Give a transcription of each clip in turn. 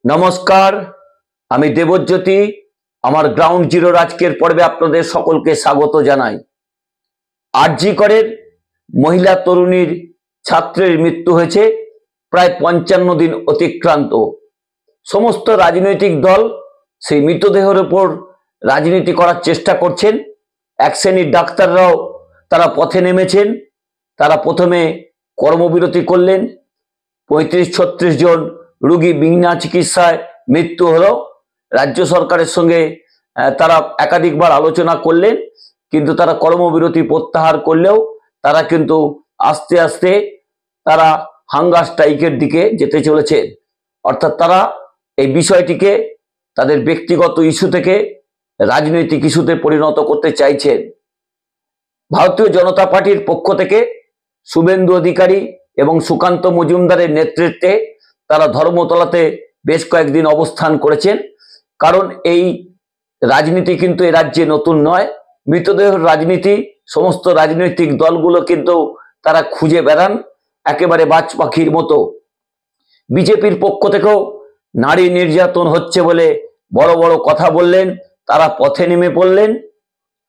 নমস্কার, আমি দেবজ্যোতি। আমার গ্রাউন্ড জিরোর আজকের পর্বে আপনাদের সকলকে স্বাগত জানাই। আরজি করের মহিলা তরুণীর ছাত্রের মৃত্যু হয়েছে, প্রায় 55 দিন অতিক্রান্ত। সমস্ত রাজনৈতিক দল সেই মৃতদেহের উপর রাজনীতি করার চেষ্টা করছেন। এক শ্রেণীর ডাক্তাররাও তারা পথে নেমেছেন। তারা প্রথমে কর্মবিরতি করলেন। 35-36 জন রোগী বিনা চিকিৎসায় মৃত্যু হলো। রাজ্য সরকারের সঙ্গে তারা একাধিকবার আলোচনা করলেন, কিন্তু তারা কর্মবিরতি প্রত্যাহার করলেও তারা কিন্তু আস্তে আস্তে তারা হাঙ্গার স্ট্রাইকের দিকে যেতে চলেছে। অর্থাৎ তারা এই বিষয়টিকে তাদের ব্যক্তিগত ইস্যু থেকে রাজনৈতিক ইস্যুতে পরিণত করতে চাইছেন। ভারতীয় জনতা পার্টির পক্ষ থেকে শুভেন্দু অধিকারী এবং সুকান্ত মজুমদারের নেতৃত্বে তারা ধর্মতলাতে বেশ কয়েকদিন অবস্থান করেছেন। কারণ এই রাজনীতি কিন্তু এ রাজ্যে নতুন নয়। মৃতদেহের রাজনীতি সমস্ত রাজনৈতিক দলগুলো কিন্তু তারা খুঁজে বেড়ান একেবারে বাজ পাখির মতো। বিজেপির পক্ষ থেকেও নারী নির্যাতন হচ্ছে বলে বড় বড় কথা বললেন, তারা পথে নেমে পড়লেন।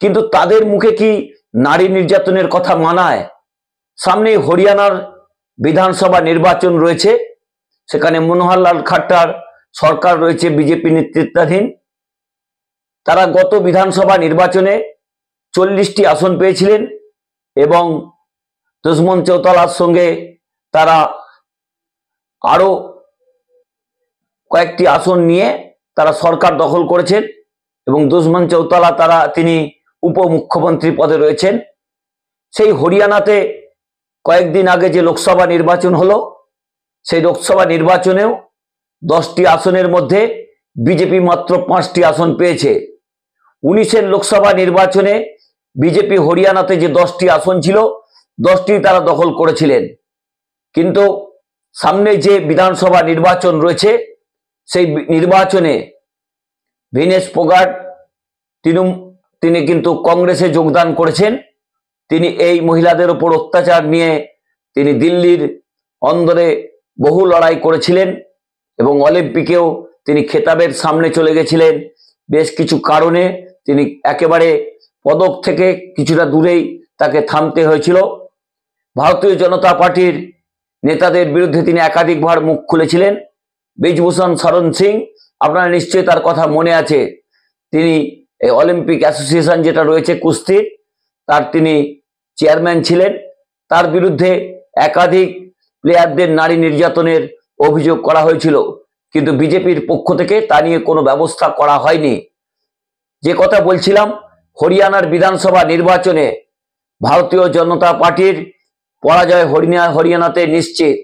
কিন্তু তাদের মুখে কি নারী নির্যাতনের কথা মানায়? সামনে হরিয়ানার বিধানসভা নির্বাচন রয়েছে, সেখানে মনোহরলাল খাট্টার সরকার রয়েছে বিজেপি নেতৃত্বাধীন। তারা গত বিধানসভা নির্বাচনে 40টি আসন পেয়েছিলেন এবং দুষ্মন্ত চৌতালার সঙ্গে তারা আরো কয়েকটি আসন নিয়ে তারা সরকার দখল করেছেন এবং দুষ্মন্ত চৌতালা তিনি উপমুখ্যমন্ত্রী পদে রয়েছেন। সেই হরিয়ানাতে কয়েকদিন আগে যে লোকসভা নির্বাচন হলো, সেই লোকসভা নির্বাচনেও 10টি আসনের মধ্যে বিজেপি মাত্র 5টি আসন পেয়েছে। 19-এর লোকসভা নির্বাচনে বিজেপি হরিয়ানাতে যে 10টি আসন ছিল, 10টি তারা দখল করেছিলেন। কিন্তু সামনে যে বিধানসভা নির্বাচন রয়েছে, সেই নির্বাচনে ভিনেশ ফোগাট তিনি কিন্তু কংগ্রেসে যোগদান করেছেন। তিনি এই মহিলাদের উপর অত্যাচার নিয়ে তিনি দিল্লির অন্দরে বহু লড়াই করেছিলেন এবং অলিম্পিকেও তিনি খেতাবের সামনে চলে গেছিলেন। বেশ কিছু কারণে তিনি একেবারে পদক থেকে কিছুটা দূরেই তাকে থামতে হয়েছিল। ভারতীয় জনতা পার্টির নেতাদের বিরুদ্ধে তিনি একাধিকবার মুখ খুলেছিলেন। ব্রিজভূষণ শরণ সিং, আপনারা নিশ্চয়ই তার কথা মনে আছে, তিনি এই অলিম্পিক অ্যাসোসিয়েশন যেটা রয়েছে কুস্তির, তার তিনি চেয়ারম্যান ছিলেন। তার বিরুদ্ধে একাধিক প্লেয়ারদের নারী নির্যাতনের অভিযোগ করা হয়েছিল, কিন্তু বিজেপির পক্ষ থেকে তা নিয়ে কোনো ব্যবস্থা করা হয়নি। যে কথা বলছিলাম, হরিয়ানার বিধানসভা নির্বাচনে ভারতীয় জনতা পার্টির পরাজয় হরিয়ানাতে নিশ্চিত।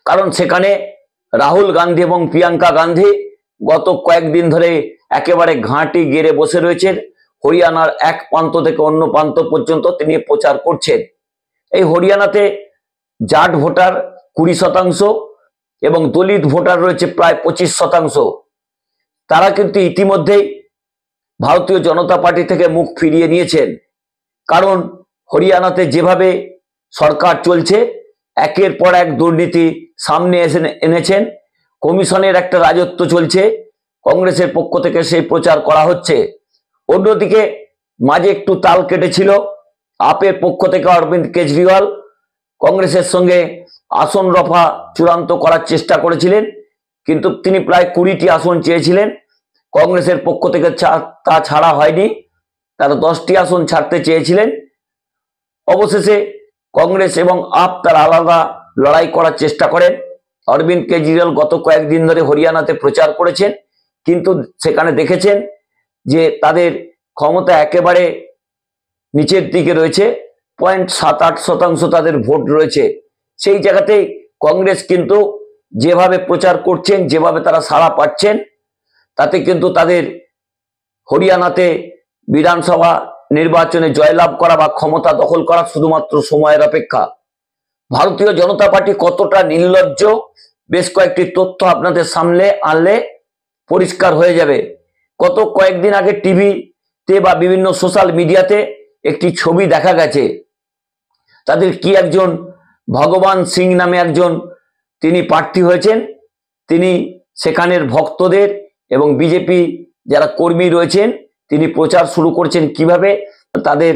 কারণ সেখানে রাহুল গান্ধী এবং প্রিয়াঙ্কা গান্ধী গত কয়েকদিন ধরে একেবারে ঘাঁটি গেড়ে বসে রয়েছেন। হরিয়ানার এক প্রান্ত থেকে অন্য প্রান্ত পর্যন্ত তিনি প্রচার করছেন। এই হরিয়ানাতে জাট ভোটার 20% এবং দলিত ভোটার রয়েছে প্রায় 25%। তারা কিন্তু ইতিমধ্যেই ভারতীয় জনতা পার্টি থেকে মুখ ফিরিয়ে নিয়েছেন। কারণ হরিয়ানাতে যেভাবে সরকার চলছে, একের পর এক দুর্নীতি সামনে এনেছেন। কমিশনের একটা রাজত্ব চলছে, কংগ্রেসের পক্ষ থেকে সেই প্রচার করা হচ্ছে। অন্যদিকে মাঝে একটু তাল কেটেছিল, আপের পক্ষ থেকে অরবিন্দ কেজরিওয়াল কংগ্রেসের সঙ্গে আসন রফা চূড়ান্ত করার চেষ্টা করেছিলেন, কিন্তু তিনি প্রায় 20টি আসন চেয়েছিলেন। কংগ্রেসের পক্ষ থেকে তা ছাড়া হয়নি, তারা 10টি আসন ছাড়তে চেয়েছিলেন। অবশেষে কংগ্রেস এবং আপ তারা আলাদা লড়াই করার চেষ্টা করেন। অরবিন্দ কেজরিওয়াল গত কয়েকদিন ধরে হরিয়ানাতে প্রচার করেছেন, কিন্তু সেখানে দেখেছেন যে তাদের ক্ষমতা একেবারে নিচের দিকে রয়েছে, 0.78% তাদের ভোট রয়েছে। সেই জায়গাতেই কংগ্রেস কিন্তু যেভাবে প্রচার করছেন, যেভাবে তারা সাড়া পাচ্ছেন, তাতে কিন্তু তাদের হরিয়ানাতে বিধানসভা নির্বাচনে জয়লাভ করা বা ক্ষমতা দখল করা শুধুমাত্র সময়ের অপেক্ষা। ভারতীয় জনতা পার্টি কতটা নির্লজ্জ, বেশ কয়েকটি তথ্য আপনাদের সামনে আনলে পরিষ্কার হয়ে যাবে। গত কয়েকদিন আগে টিভিতে বা বিভিন্ন সোশ্যাল মিডিয়াতে একটি ছবি দেখা গেছে। তাদের কি একজন ভগবান সিং নামে একজন তিনি প্রার্থী হয়েছেন, তিনি সেখানের ভক্তদের এবং বিজেপি যারা কর্মী রয়েছেন তিনি প্রচার শুরু করছেন কিভাবে তাদের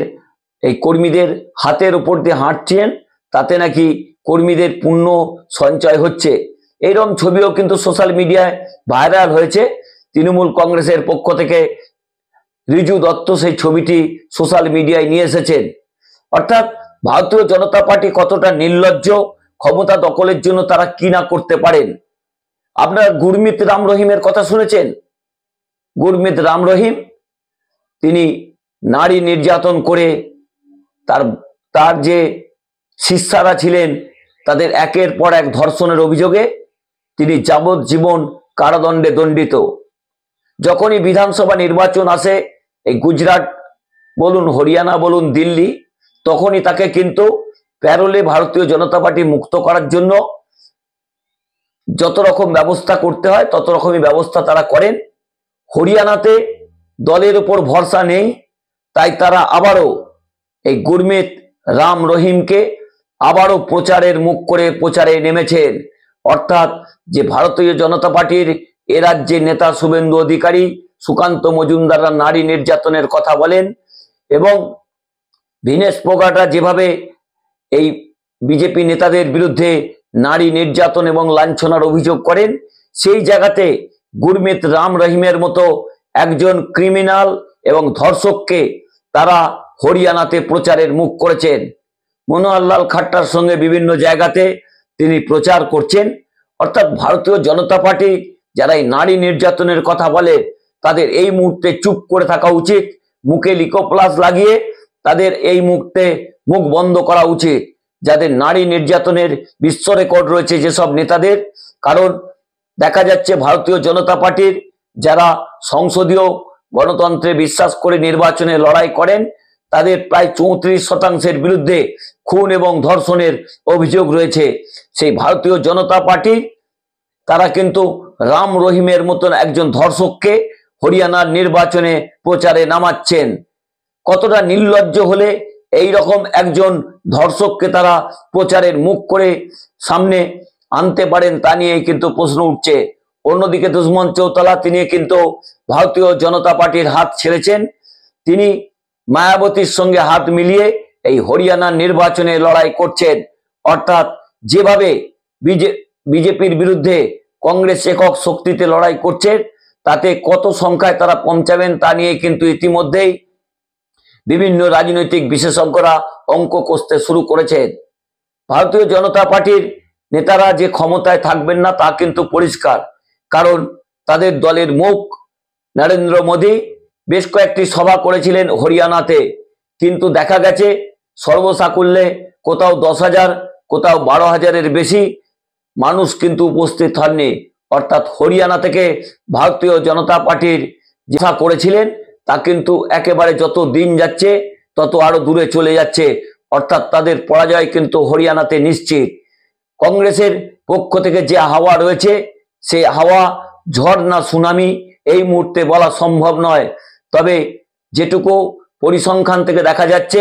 এই কর্মীদের হাতের উপর দিয়ে হাঁটছেন, তাতে নাকি কর্মীদের পুণ্য সঞ্চয় হচ্ছে। এইরকম ছবিও কিন্তু সোশ্যাল মিডিয়ায় ভাইরাল হয়েছে। তৃণমূল কংগ্রেসের পক্ষ থেকে রিজু দত্ত সেই ছবিটি সোশ্যাল মিডিয়ায় নিয়ে এসেছেন। অর্থাৎ ভারতীয় জনতা পার্টি কতটা নির্লজ্জ, ক্ষমতা দখলের জন্য তারা কি না করতে পারেন। আপনারা গুরমিত রাম রহিমের কথা শুনেছেন? গুরমিত রাম রহিম তিনি নারী নির্যাতন করে তার যে শিষ্যারা ছিলেন তাদের একের পর এক ধর্ষণের অভিযোগে তিনি যাবজ্জীবন কারাদণ্ডে দণ্ডিত। যখনই বিধানসভা নির্বাচন আসে, এই গুজরাট বলুন, হরিয়ানা বলুন, দিল্লি, তখনই তাকে কিন্তু প্যারোলে ভারতীয় জনতা পার্টি মুক্ত করার জন্য যত রকম ব্যবস্থা করতে হয় তত রকমই ব্যবস্থা তারা করেন। হরিয়ানাতে দলের উপর ভরসা নেই, তাই তারা আবারও এই গুরমিত রাম রহিমকে আবারও প্রচারের মুখ করে প্রচারে নেমেছেন। অর্থাৎ যে ভারতীয় জনতা পার্টির এ রাজ্যের নেতা শুভেন্দু অধিকারী, সুকান্ত মজুমদাররা নারী নির্যাতনের কথা বলেন এবং দীনেশ ফোগাটরা যেভাবে এই বিজেপি নেতাদের বিরুদ্ধে নারী নির্যাতন এবং লাঞ্ছনার অভিযোগ করেন, সেই জায়গাতে গুরমিত রাম রহিমের মতো একজন ক্রিমিনাল এবং ধর্ষককে তারা হরিয়ানাতে প্রচারের মুখ করেছেন। মনোহরলাল খাট্টার সঙ্গে বিভিন্ন জায়গাতে তিনি প্রচার করছেন। অর্থাৎ ভারতীয় জনতা পার্টি যারা এই নারী নির্যাতনের কথা বলে তাদের এই মুহূর্তে চুপ করে থাকা উচিত, মুখে লিকোপ্লাস লাগিয়ে তাদের এই মুহূর্তে মুখ বন্ধ করা উচিত, যাদের নারী নির্যাতনের বিশ্ব রেকর্ড রয়েছে যেসব নেতাদের। কারণ দেখা যাচ্ছে ভারতীয় জনতা পার্টির যারা সংসদীয় গণতন্ত্রে বিশ্বাস করে নির্বাচনে লড়াই করেন তাদের প্রায় 34% বিরুদ্ধে খুন এবং ধর্ষণের অভিযোগ রয়েছে। সেই ভারতীয় জনতা পার্টি তারা কিন্তু রাম রহিমের মতন একজন ধর্ষককে হরিয়ানার নির্বাচনে প্রচারে নামাচ্ছেন। কতটা নির্লজ্জ হলে এই রকম একজন ধর্ষককে তারা প্রচারের মুখ করে সামনে আনতে পারেন তা নিয়ে কিন্তু প্রশ্ন উঠছে। অন্যদিকে দুষ্মন্ত চৌতালা তিনি কিন্তু ভারতীয় জনতা পার্টির হাত ছেড়েছেন। তিনি মায়াবতীর সঙ্গে হাত মিলিয়ে এই হরিয়ানার নির্বাচনে লড়াই করছেন। অর্থাৎ যেভাবে বিজেপির বিরুদ্ধে কংগ্রেস একক শক্তিতে লড়াই করছে তাতে কত সংখ্যায় তারা পৌঁছাবেন তা নিয়ে কিন্তু ইতিমধ্যেই বিভিন্ন রাজনৈতিক বিশেষজ্ঞরা অঙ্ক কষতে শুরু করেছেন। ভারতীয় জনতা পার্টির নেতারা যে ক্ষমতায় থাকবেন না তা কিন্তু পরিষ্কার, কারণ তাদের দলের মুখ নরেন্দ্র মোদী বেশ কয়েকটি সভা করেছিলেন হরিয়ানাতে, কিন্তু দেখা গেছে সর্বসাকুল্যে কোথাও 10,000 কোথাও 12,000-এর বেশি মানুষ কিন্তু উপস্থিত হননি। অর্থাৎ হরিয়ানা থেকে ভারতীয় জনতা পার্টির যেটা করেছিলেন তা কিন্তু একেবারে যত দিন যাচ্ছে তত আরো দূরে চলে যাচ্ছে। অর্থাৎ তাদের পরাজয় কিন্তু হরিয়ানাতে নিশ্চিত। কংগ্রেসের পক্ষ থেকে যে হাওয়া রয়েছে সে হাওয়া ঝড় না সুনামি এই মুহূর্তে বলা সম্ভব নয়। তবে যেটুকু পরিসংখ্যান থেকে দেখা যাচ্ছে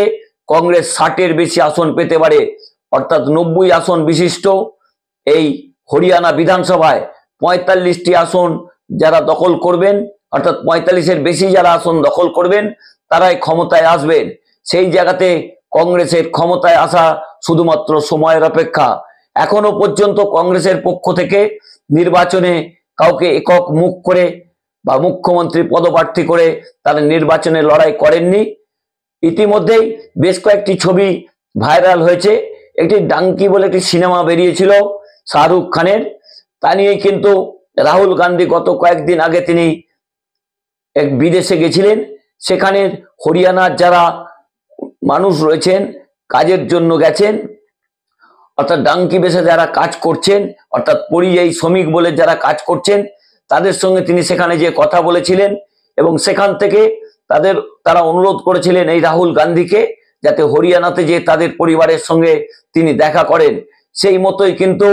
কংগ্রেস 60-এর বেশি আসন পেতে পারে। অর্থাৎ 90 আসন বিশিষ্ট এই হরিয়ানা বিধানসভায় 45টি আসন যারা দখল করবেন, অর্থাৎ 45-এর বেশি যারা আসন দখল করবেন তারাই ক্ষমতায় আসবেন। সেই জায়গাতে কংগ্রেসের ক্ষমতায় আসা শুধুমাত্র সময়ের অপেক্ষা। এখনো পর্যন্ত কংগ্রেসের পক্ষ থেকে নির্বাচনে কাউকে একক মুখ করে বা মুখ্যমন্ত্রী পদপ্রার্থী করে তারা নির্বাচনে লড়াই করেননি। ইতিমধ্যেই বেশ কয়েকটি ছবি ভাইরাল হয়েছে। একটি ডাঙ্কি বলে একটি সিনেমা বেরিয়েছিল শাহরুখ খানের, তা নিয়ে কিন্তু রাহুল গান্ধী গত কয়েকদিন আগে তিনি এক বিদেশে গেছিলেন। সেখানে হরিয়ানার যারা মানুষ রয়েছেন কাজের জন্য গেছেন, অর্থাৎ ডাঙ্কি বেশে যারা কাজ করছেন, অর্থাৎ পরিযায়ী শ্রমিক বলে যারা কাজ করছেন তাদের সঙ্গে তিনি সেখানে যে কথা বলেছিলেন এবং সেখান থেকে তারা অনুরোধ করেছিলেন এই রাহুল গান্ধীকে যাতে হরিয়ানাতে যে তাদের পরিবারের সঙ্গে তিনি দেখা করেন। সেই মতোই কিন্তু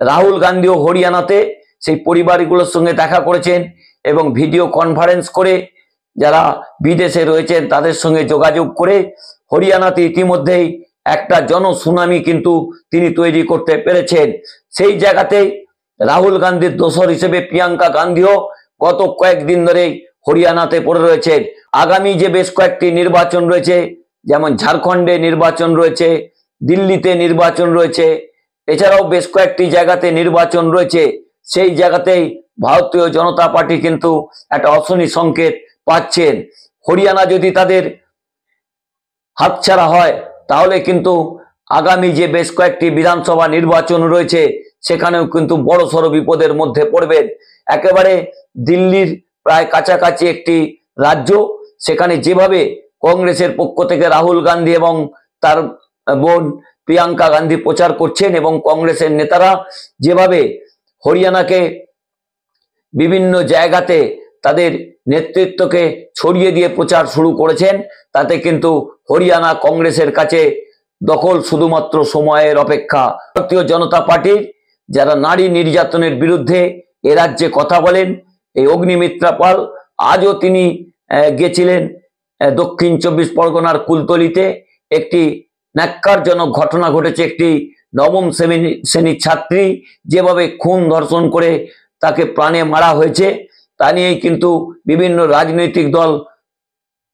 রাহুল গান্ধীও হরিয়ানাতে সেই পরিবারগুলোর সঙ্গে দেখা করেছেন এবং ভিডিও কনফারেন্স করে যারা বিদেশে রয়েছেন তাদের সঙ্গে যোগাযোগ করে হরিয়ানাতে ইতিমধ্যেই একটা জনসুনামি কিন্তু তিনি তৈরি করতে পেরেছেন। সেই জায়গাতে রাহুল গান্ধীর দোসর হিসেবে প্রিয়াঙ্কা গান্ধীও গত কয়েকদিন ধরেই হরিয়ানাতে পড়ে রয়েছেন। আগামী যে বেশ কয়েকটি নির্বাচন রয়েছে, যেমন ঝাড়খণ্ডে নির্বাচন রয়েছে, দিল্লিতে নির্বাচন রয়েছে, এছাড়াও বেশ কয়েকটি জায়গাতে নির্বাচন রয়েছে, সেই জায়গাতেই ভারতীয় জনতা পার্টি কিন্তু একটা অশনি সংকেত পাচ্ছেন। হরিয়ানা যদি তাদের হাতছাড়া হয় তাহলে কিন্তু আগামী যে বেশ কয়েকটি বিধানসভা নির্বাচন রয়েছে সেখানেও কিন্তু বড়সড় বিপদের মধ্যে পড়বেন। একেবারে দিল্লির প্রায় কাছাকাছি একটি রাজ্য, সেখানে যেভাবে কংগ্রেসের পক্ষ থেকে রাহুল গান্ধী এবং তার বোন প্রিয়াঙ্কা গান্ধী প্রচার করছেন এবং কংগ্রেসের নেতারা যেভাবে হরিয়ানাকে বিভিন্ন জায়গাতে তাদের নেতৃত্বকে ছড়িয়ে দিয়ে প্রচার শুরু করেছেন, তাতে কিন্তু হরিয়ানা কংগ্রেসের কাছে দখল শুধুমাত্র সময়ের অপেক্ষা। ভারতীয় জনতা পার্টির যারা নারী নির্যাতনের বিরুদ্ধে এ রাজ্যে কথা বলেন, এই অগ্নিমিত্রা পাল আজও তিনি গেছিলেন দক্ষিণ 24 পরগনার কুলতলিতে। একটি ন্যাক্কারজনক ঘটনা ঘটেছে, একটি নবম শ্রেণীর ছাত্রী যেভাবে খুন ধর্ষণ করে তাকে প্রাণে মারা হয়েছে, তা নিয়েই কিন্তু বিভিন্ন রাজনৈতিক দল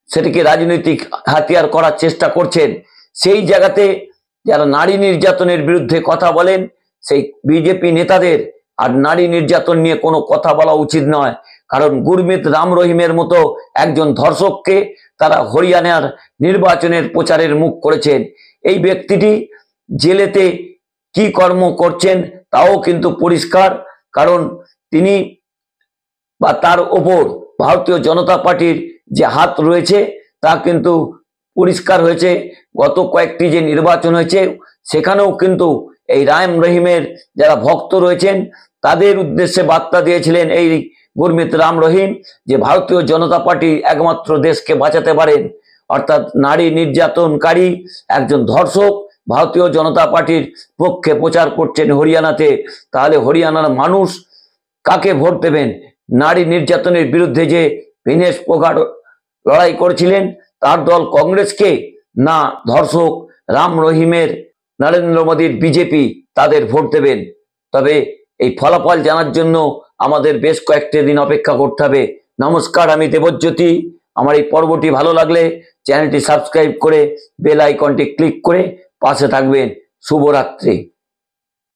সেটিকে রাজনৈতিক হাতিয়ার করার চেষ্টা করছেন। সেই জায়গাতে যারা নারী নির্যাতনের বিরুদ্ধে কথা বলেন, সেই বিজেপি নেতাদের আর নারী নির্যাতন নিয়ে কোনো কথা বলা উচিত নয়, কারণ গুরমিত রাম রহিমের মতো একজন ধর্ষককে তারা হরিয়ানার নির্বাচনের প্রচারের মুখ করেছেন। এই ব্যক্তিটি জেলেতে কি কর্ম করছেন তাও কিন্তু পরিষ্কার, কারণ তিনি বা তার ওপর ভারতীয় জনতা পার্টির যে হাত রয়েছে তা কিন্তু পরিষ্কার হয়েছে। গত কয়েকটি যে নির্বাচন হয়েছে সেখানেও কিন্তু এই রাম রহিমের যারা ভক্ত রয়েছেন তাদের উদ্দেশ্যে বার্তা দিয়েছিলেন এই গুরমিত রাম রহিম যে ভারতীয় জনতা পার্টি একমাত্র দেশকে বাঁচাতে পারেন, অর্থাৎ নারী নির্যাতনকারী একজন ধর্ষক ভারতীয় জনতা পার্টির পক্ষে প্রচার করছেন হরিয়ানাতে। তাহলে হরিয়ানার মানুষ কাকে ভোট দেবেন? নারী নির্যাতনের বিরুদ্ধে যে দীনেশ ফোগাট লড়াই করেছিলেন তার দল কংগ্রেসকে, না ধর্ষক রাম রহিমের নরেন্দ্র মোদীর বিজেপি তাদের ভোট দেবেন? তবে এই ফলাফল জানার জন্য আমাদের বেশ কয়েকটি দিন অপেক্ষা করতে হবে। নমস্কার, আমি দেবজ্যোতি। আমার এই পর্বটি ভালো লাগলে চ্যানেলটি সাবস্ক্রাইব করে বেল আইকনটি ক্লিক করে পাশে থাকবেন। শুভরাত্রি।